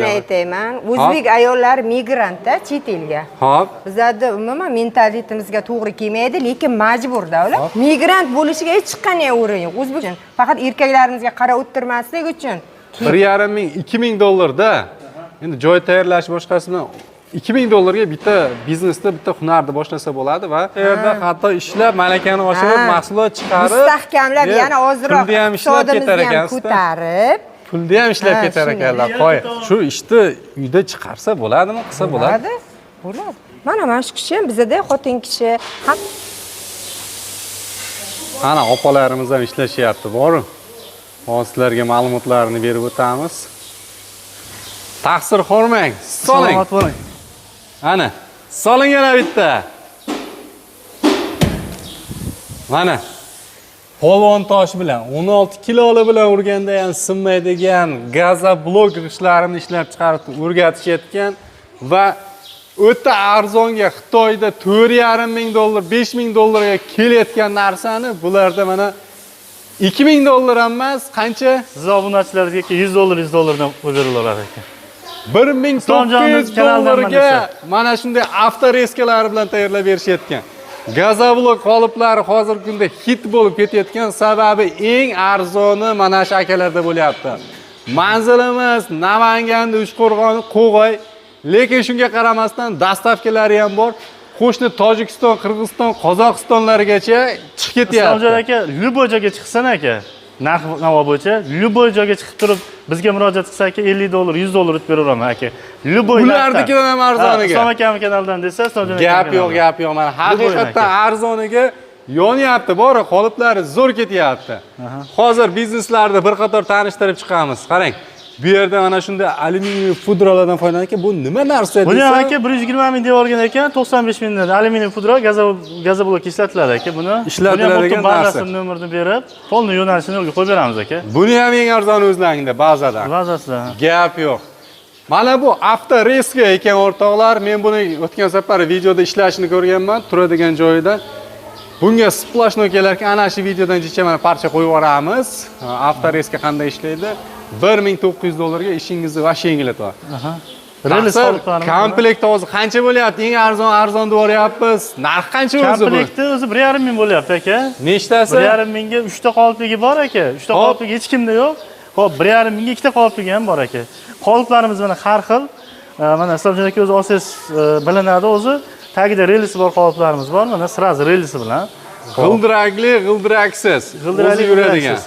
narsani aytayman. O'zbek ayollar migrantda chet elga. Hop. Bizda umuman mentalitimizga to'g'ri kelmaydi, lekin majburda ular. Migrant bo'lishiga hech qanday o'rin yo'q. O'zbek uchun faqat erkaklarimizga qarab o'tirmaslik uchun 1,5 ming, 2 ming dollarda. Endi joy tayyorlash boshqasi bilan 2 ming dollarga bitta biznesda bitta hunarni boshlasa bo'ladi va u yerda hatto ishlab, malakani oshirib, mahsulot chiqarib, mustahkamlab, yana ozroq pulni ham ishlab ketar ekansiz. Ko'tarib, pulni ham ishlab ketar ekanlar. Qo'y. Shu ishni uyda chiqarsa bo'ladimi, qilsa bo'ladi? Bo'ladi. Mana shu kishi ham bizda xotin kishi ham. Ana opalarimiz ham ishlashyapti, bor-ku. Sizlarga ma'lumotlarni berib o'tamiz. Taqsir qo'rmang, soling. Salomat bo'ling. Ana, soling yana bitta. Mana polvon tosh bilan 16 kiloli bilan urganda ham sinmaydigan gazoblok g'ishtlarini ishlab chiqarib o'rgatishayotgan va o'ta arzonga Xitoyda 4,5 ming dollar, 5 ming dollarga kelayotgan narsani bularda mana 2 ming dollar emas, qancha? Siz obunachilaringizga 100 dollar, 100 dollardan o'berilar ekan. 1900 dollarga mana shunday avtoreskalar bilan tayyorlab berishayotgan. Gazoblok qoliplari hozirgi kunda hit bo'lib ketayotgan sababi eng arzoni mana shu akalarda bo'lyapti. Manzilimiz Namanganda, Uchqo'rg'on, Qo'g'ay, lekin shunga qaramasdan dastavkalari ham bor. Qo'shni Tojikiston, Qirg'iziston, Qozog'istonlargacha chiqib ketyapti. Islomjon aka, любой joyga chiqsan aka, narx-navo bo'yicha любой joyga chiqib turib bizga murojaat qilsa aka 50 dollar, 100 dollar o'tib beraman aka. Любой Ularnikidan ham arzoniga. Islom akam kanaldan desa, Islomjon aka. Gap yo'q. Mana haqiqatdan arzoniga yonyapti, bor, qoliplari zo'r ketyapti. Hozir bizneslarda bir qator tanishtirib chiqamiz. Qarang. Bu yerda mana shunday alyuminiy pudralardan foydalangan. Bu nima narsa desa? Buni aka 120 ming deb olgan ekan, 95 mingdan alyuminiy pudra gazoblok ishlatiladi aka. Buni ishlatiladigan narsa. Nomerini berib, polni yo'nalishini yo'lga qo'yib beramiz aka. Buni ham eng arzoni o'zlaringda bazadan. Bazasida. Gap yo'q. Mana bu avtoreska ekan o'rtoqlar. Men buni o'tgan safar videoda ishlashini ko'rganman, turadigan joyida. Bunga splashnoy kelarkan, ana shu videodan jicha mana parcha qo'yib yuboramiz. Avtoreska qanday ishlaydi? 1900 dollarga ishingizni va yengillatadi. Relis qoliplarimiz. Komplekt hozir qancha bo'lyapti? Eng arzon deb o'ryapmiz. Narx qancha o'zi bu? Komplekti o'zi 1,5 ming bo'lyapti aka. Nechtasi? 1,5 mingga 3 ta qolipligi bor aka. 3 ta qolipligi hech kimda yo'q. Xo'p, 1,5 mingga 2 ta qolipligi ham bor aka. Qoliplarimiz mana har xil. Mana Islomjon aka o'zi olsangiz bilinadi o'zi. Tagida relisi bor qoliplarimiz bor. Mana sirazi relisi bilan. G'ildirakli, g'ildiraksiz. G'ildirakli yuradigan.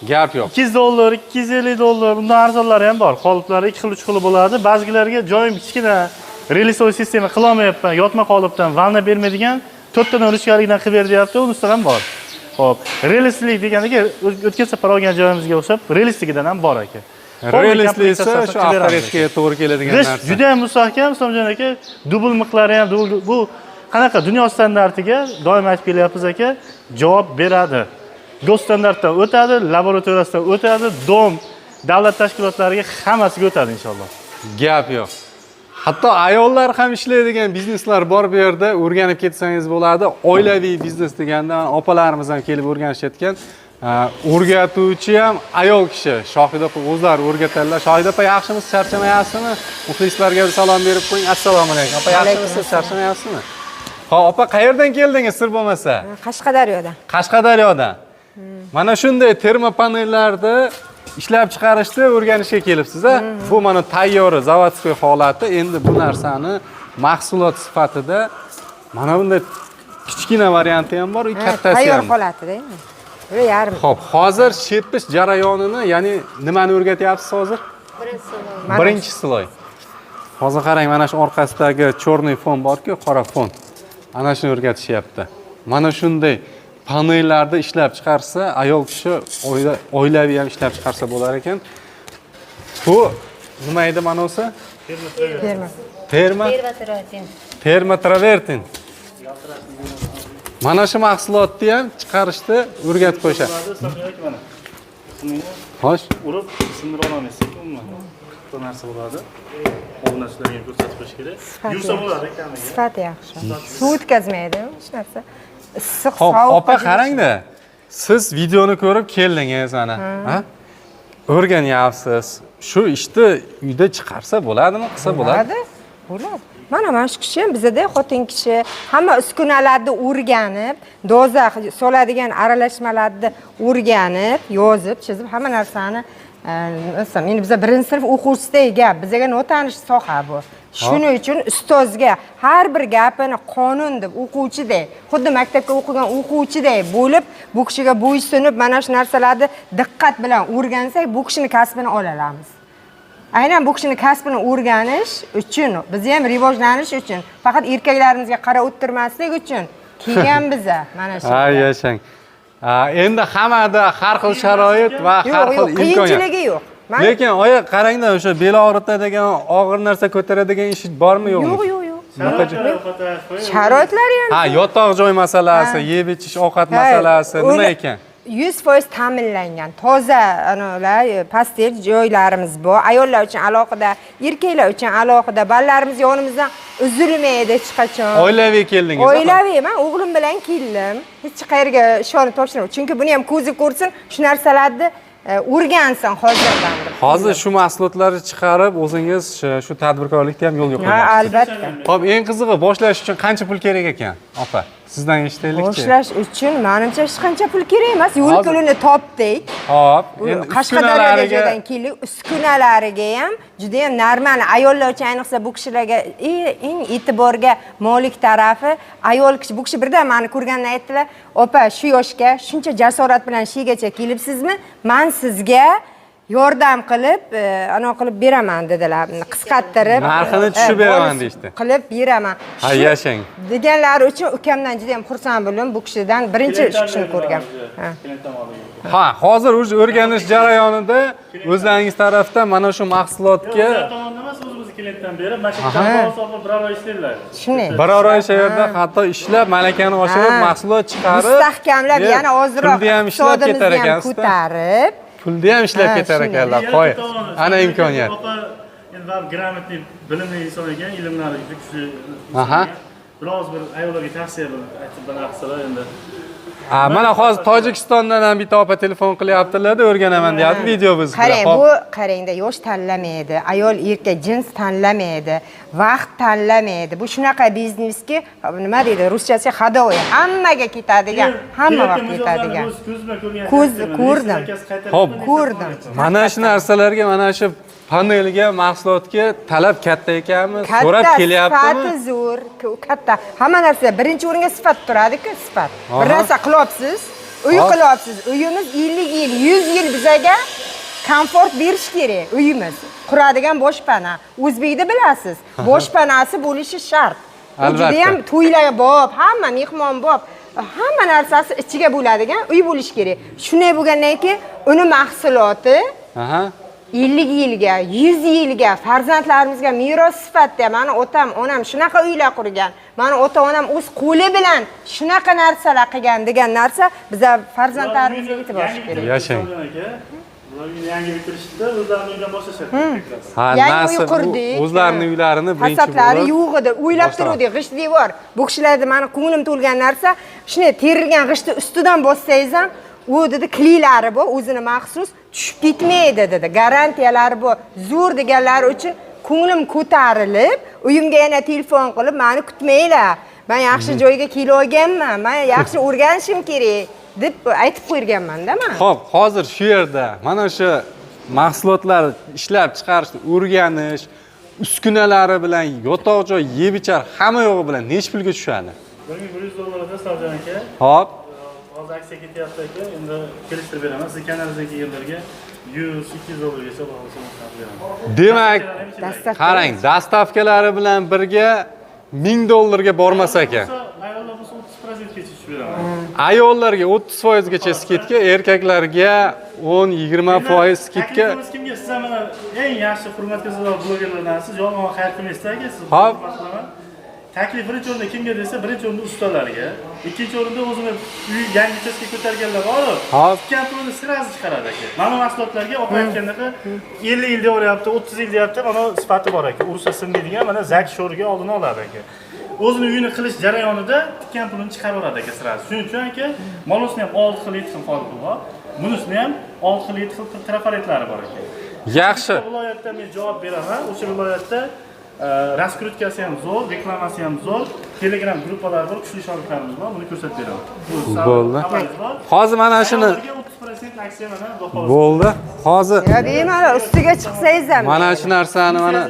Gap yo'q. 200 dollar, 250 dollar, undan arzonlari ham bor. Qoliplari 2 xil, 3 xil bo'ladi. Ba'zilariga joyim kichkina relisoy sistema qila olmayapman, yotma qolipdan valna bermaydigan 4 tadan ruchkalikdan qilib ber deyapti, unisidan ham bor. Xo'p, relislik deganiga o'tgan safar olgan joyimizga o'xshab relisligidan ham bor aka. Relisli esa shu avtoreskaga to'g'ri keladigan narsa. Juda ham mustahkam, Islomjon aka. Dubl miqlari ham, bu qanaqa dunyo standartiga doim aytib kelyapmiz aka, javob beradi. Gos standartdan o'tadi, laboratoriyasidan o'tadi, dom, davlat tashkilotlariga hammasiga o'tadi inshaalloh. Gap yo'q. Hatto ayollar ham ishlaydigan bizneslar bor bu yerda, o'rganib ketsangiz bo'ladi. Oilaviy biznes deganda opalarimiz ham kelib o'rganishayotgan. O'rgatuvchi ham ayol kishi. Shohida opa o'zlari o'rgatadilar. Shohida opa, yaxshimisiz, charchamayapsizmi? Muxlislarga salom berib qo'ying. Assalomu alaykum. Opa, yaxshimisiz, charchamayapsizmi? Ha, opa, qayerdan keldingiz, sir bo'lmasa? Qashqadaryodan. Qashqadaryodan. Mana shunday termopanellarni ishlab chiqarishni o'rganishga kelibsiz-a? Bu mana tayyor zavodskiy holati. Endi bu narsani mahsulot sifatida mana bunday kichkina varianti ham bor, kattasi ham. Tayyor holatida. Yarim. Xo'p, hozir shepish jarayonini, ya'ni nimani o'rgatyapsiz hozir? Birinchi sloy. Hozir qarang, mana shu orqasidagi chorniy fon bor-ku, qora fon. Ana shuni o'rgatishyapti. Mana shunday panellarda ishlab chiqarsa, ayol kishi oilaviy ham ishlab chiqarsa bo'lar ekan. Bu nima edi mana o'si? Termotravertin. Mana shu mahsulotni ham chiqarishni o'rgatib qo'yishadi. Xo'sh, urib sindira olmaysiz umuman. Bu narsa bo'ladi. Obunachilarga ko'rsatib qo'yish kerak. Yursa bo'ladi kamiga. Sifati yaxshi. Suv o'tkazmaydi, hech narsa. Issiq, sovuq. Opa, qo'shib- qarang-da. Siz videoni ko'rib keldingiz ana, ha? O'rganyapsiz. shu ishni uyda chiqarsa bo'ladimi, qilsa bo'ladi? Bo'ladi. Mana shu kishi ham bizda xotin kishi hamma uskunalarni o'rganib, doza soladigan aralashmalarni o'rganib, yozib, chizib hamma narsani masalan, endi biz birinchi sinf o'quvchisidek gap, bizga notanish soha bu. Shuning uchun ustozga har bir gapini qonun deb o'quvchidek, xuddi maktabga o'qigan o'quvchidek bo'lib, bu kishiga bo'ysunib, mana shu narsalarni diqqat bilan o'rgansak, bu kishini kasbini ola olamiz. Aynan bu kishini kasbini o'rganish uchun, biz ham rivojlanish uchun, faqat erkaklarimizga qarab o'tirmaslik uchun kelgan biza mana shu. Ha, yashang. Endi hammada har xil sharoit va har xil imkoniyat. Qiyinchiligi yo'q. Lekin oyi qarangda o'sha bel og'ritadigan, og'ir narsa ko'taradigan ish bormi yo'qmi? Yo'q. Sharoitlari ham. Ha, yotoq joy masalasi, yeb ichish, ovqat masalasi nima ekan? 100% ta'minlangan. Toza anolar pastel joylarimiz bor. Ayollar uchun alohida, erkaklar uchun alohida. Ballarimiz yonimizdan uzilmaydi hech qachon. Oilaviy keldingiz. Oilaviy, men o'g'lim bilan keldim. Hech qayerga ishonni topshirmadim. Chunki buni ham ko'zi ko'rsin, shu narsalarni o'rgansin hozirdan. Hozir shu mahsulotlarni chiqarib, o'zingiz shu tadbirkorlikda ham yo'lga qo'yasiz. Ha, albatta. Xo'p, eng qizig'i boshlash uchun qancha pul kerak ekan? Opa, sizdan eshitaylikchi. Boshlash uchun menimcha hech qancha pul kerak emas. Yo'l pulini topdik. Hop, endi Qashqadaryodan keldik. Uskunalariga ham juda ham normal. Ayollar uchun ayniqsa bu kishilarga eng e'tiborga molik tarafi ayol kishi. Bu kishi birdan meni ko'rgandan aytdilar, "Opa, shu yoshga shuncha jasorat bilan shigacha kelibsizmi? Men sizga yordam qilib, ana qilib beraman" dedilar. Qisqartirib, narxini tushib beraman deydi. Qilib beraman. Ha, yashang. Deganlari uchun ukamdan juda ham xursand bo'ldim. Bu kishidan birinchi shu kishini ko'rgan. Ha, hozir o'rganish jarayonida o'zlaringiz tarafdan mana shu mahsulotga tomondan o'zimiz klientdan berib, mana shu hisobda bir oy ishlaydilar. Shuni. bir oy shu yerda hatto ishlab, malakani oshirib, mahsulot chiqarib, mustahkamlab, yana ozroq pulni ham ishlab ketar ekansiz. Ko'tarib, pulni ham ishlab ketar ekanlar. Qo'y. Ana imkoniyat. Endi gрамотный, bilimli inson ekan, ilmlari juda kuchli. Aha. Biroz bir ayollarga tavsiya aytib qilsalar endi. Mana hozir Tojikistondan ham bitta opa telefon qilyaptilar-da, o'rganaman deyapti video biz bilan. qarang, bu qarangda yosh tanlamaydi, ayol erkak jins tanlamaydi, vaqt tanlamaydi. Bu shunaqa bizneski, nima deydi, ruschasiga ходовой, hammaga ketadigan, hamma vaqt ketadigan. Ko'z ko'rdim. Xo'p, Ko'rdim. mana shu narsalarga, mana shu panelga, mahsulotga talab katta ekanmi? So'rab kelyaptimi? Sifati zo'r, katta. Hamma narsa birinchi o'ringa sifat turadi-ku, sifat. Bir narsa qilyapsiz, uy qilyapsiz. Uyimiz 50 yil, 100 yil bizaga komfort berish kerak uyimiz. Quradigan boshpana. O'zbekda bilasiz, boshpanasi bo'lishi shart. Albatta. Juda ham to'ylar bor, hamma mehmon bor. Hamma narsasi ichiga bo'ladigan uy bo'lish kerak. Shunday bo'lgandan keyin uni mahsuloti 50 yilga, 100 yilga farzandlarimizga meros sifatida mani otam, onam shunaqa uylar qurgan. Mani ota-onam o'z qo'li bilan shunaqa narsalar qilgan degan narsa biza farzandlarimizga yetib borish kerak. Yashang. Yangi bitirishda o'zlarining uydan boshlashadi. Ha, yangi uy qurdik. O'zlarining uylarini birinchi fasadlari yo'q edi. O'ylab turdik, g'isht devor. Bu kishilarda mani ko'nglim to'lgan narsa, shunday terilgan g'ishtni ustidan bossangiz ham, u dedi kliylari bor, o'zini maxsus tushib ketmaydi dedi. Garantiyalari bor. Zo'r deganlari uchun ko'nglim ko'tarilib, uyimga yana telefon qilib, "Meni kutmanglar. Men yaxshi joyga kelib olganman. Men yaxshi o'rganishim kerak" deb aytib qo'yganman-da men. Xo'p, hozir shu yerda mana shu mahsulotlar ishlab chiqarishni o'rganish, uskunalari bilan yotoq joy, yeb ichar hamma yo'g'i bilan nech pulga tushadi? $1100 Savjon aka. Xo'p. Hozir aksiya ketyapti aka, endi kelishtirib beraman. Siz kanalingizga kelganlarga $100-200 beraman. Demak, qarang, dastavkalari bilan birga $1000 bormas ekan. Ayollar bo'lsa 30% gacha tushib beraman. Ayollarga 30% gacha skitka, erkaklarga 10-20% skitka. Kimga siz mana eng yaxshi hurmat qiladigan blogerlardan siz yolg'on xarid qilmaysiz aka, siz. Hop. Taklif birinchi o'rinda kimga desa, birinchi o'rinda ustalarga, ikkinchi o'rinda o'zini uy yangi uchastka ko'targanlar bor. Hop. Kampuni sirazi chiqaradi aka. Mana mahsulotlarga opa aytgandaqa 50 yil deyapti, 30 yil deyapti, mana sifati bor aka. Ursa sinmaydigan mana zak sho'rga oldini oladi aka. O'zini uyini qilish jarayonida tikkan pulini chiqarib oladi aka sirazi. Shuning uchun aka, monosni ham 6 xil 7 xil qolib bor. Bunisini ham 6 xil 7 xil trafaretlari bor aka. Yaxshi. Viloyatda men javob beraman. O'sha viloyatda raskrutkasi ham zo'r, reklamasi ham zo'r. Telegram gruppalar bor, kuchli shogirdlarimiz bor. Buni ko'rsatib beraman. Bo'ldi. Hozir mana shuni 30% aksiya mana Xudo bo'ldi. Hozir Ya bemalol ustiga chiqsangiz ham. mana shu narsani mana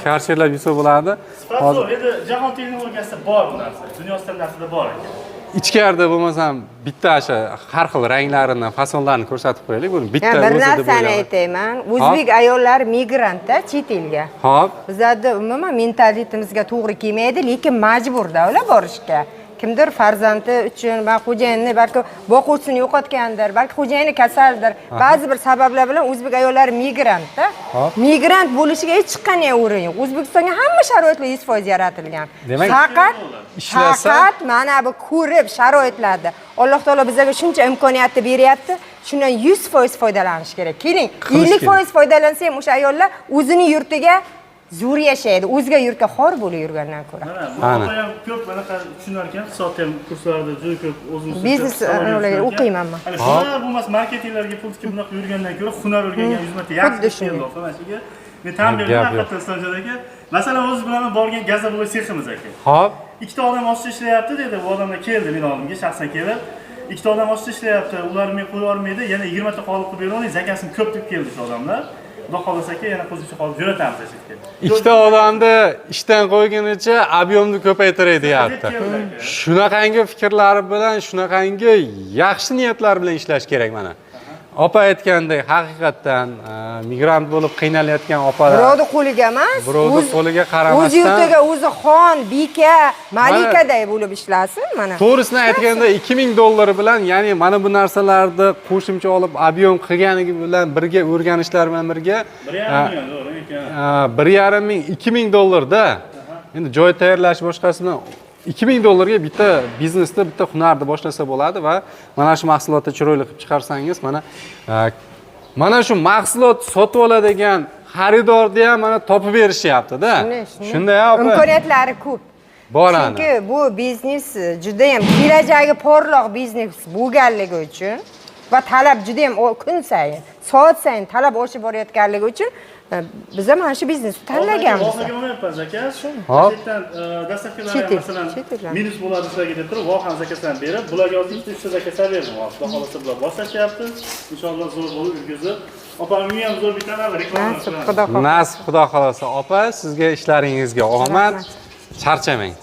karcherlab yursa bo'ladi. Hozir endi jahon texnologiyasida bor bu narsa. Dunyo standartida bor ekan. Ichkarida bo'lmasam bitta o'sha har xil ranglarini, fasonlarini ko'rsatib qo'yaylik. Buni bitta Bir o'zi deb narsani o'ylayman. aytayman. O'zbek ayollari migrantda chet elga. Hop. Bizlarda umuman mentalitimizga to'g'ri kelmaydi, lekin majburda ular borishga. Kimdir farzandi uchun va xo'jayinni balki boquvchisini yo'qotgandir, balki xo'jayini kasaldir. Ba'zi bir sabablar bilan o'zbek ayollari migrantda. Migrant bo'lishiga hech qanday o'rin yo'q. O'zbekistonga hamma sharoitlar 100% yaratilgan. Demak, Faqat mana bu ko'rib sharoitlarda Alloh taolo bizga shuncha imkoniyatni beryapti. Shundan 100% foydalanish kerak. Keling, 50% foydalansa ham o'sha ayollar o'zining yurtiga zo'r yashaydi. O'zga yurtga xor bo'lib yurgandan ko'ra. Mana bu ham ko'p bunaqa tushunar ekan, iqtisodda ham kurslarda juda ko'p o'zimiz Biznes o'qiyman men. Hunar bo'lmas marketinglarga pul tikib bunaqa yurgandan ko'ra hunar o'rgangan 100 marta yaxshi keldi ofamashiga. Men tan beraman haqiqatdan Islomjon aka. Masalan, o'z bilan borgan gazobloy seximiz aka. Hop. Ikkita odam ostida ishlayapti dedi. Bu odamlar keldi men oldimga shaxsan kelib. Ikkita odam ostida ishlayapti. Ular men qo'ya olmaydi. Yana 20 ta qolib qilib beraman. Zakasini ko'p deb keldi shu odamlar. Xudo xolasa aka yana qo'shimcha qolib jo'natamiz ashitga. Ikkita odamni ishdan qo'ygunicha ob'yomni ko'paytiray deyapti. Shunaqangi fikrlari bilan, shunaqangi yaxshi niyatlar bilan ishlash kerak mana. Opa aytgandek, haqiqatdan migrant bo'lib qiynalayotgan opalar. Birovni qo'liga emas, birovni qo'liga qaramasdan o'z yurtiga o'zi xon, beka, malikaday bo'lib ishlasin mana. To'g'risini aytganda 2000 dollar bilan, ya'ni mana bu narsalarni qo'shimcha olib ob'yom qilganligi bilan birga o'rganishlar bilan birga 1,5 ming, 2000 dollarda. Endi joy tayyorlash boshqasi bilan 2000 dollarga bitta biznesda bitta hunarni boshlasa bo'ladi va mana shu mahsulotni chiroyli qilib chiqarsangiz mana shu mahsulot sotib oladigan xaridorni ham mana topib berishyapti-da. Shunday opa. Imkoniyatlari ko'p. Boradi. Chunki bu biznes juda ham kelajagi porloq biznes bo'lganligi uchun va talab juda ham kun sayin, soat sayin talab oshib borayotganligi uchun biz ham mana shu biznesni tanlaganmiz. Vohaga olmayapmiz aka. Hop. Chetdan dastavkalar masalan minus bo'ladi sizlarga deb turib, vohan zakasini berib, bularga hozir 3 zakasini berdim. Xudo xolasa bular boshlashyapti. Inshaalloh zo'r bo'lib yurgizib, opamning ham zo'r bitadi reklama. Nasib Xudo xolasa. Opa, sizga ishlaringizga omad. Charchamang.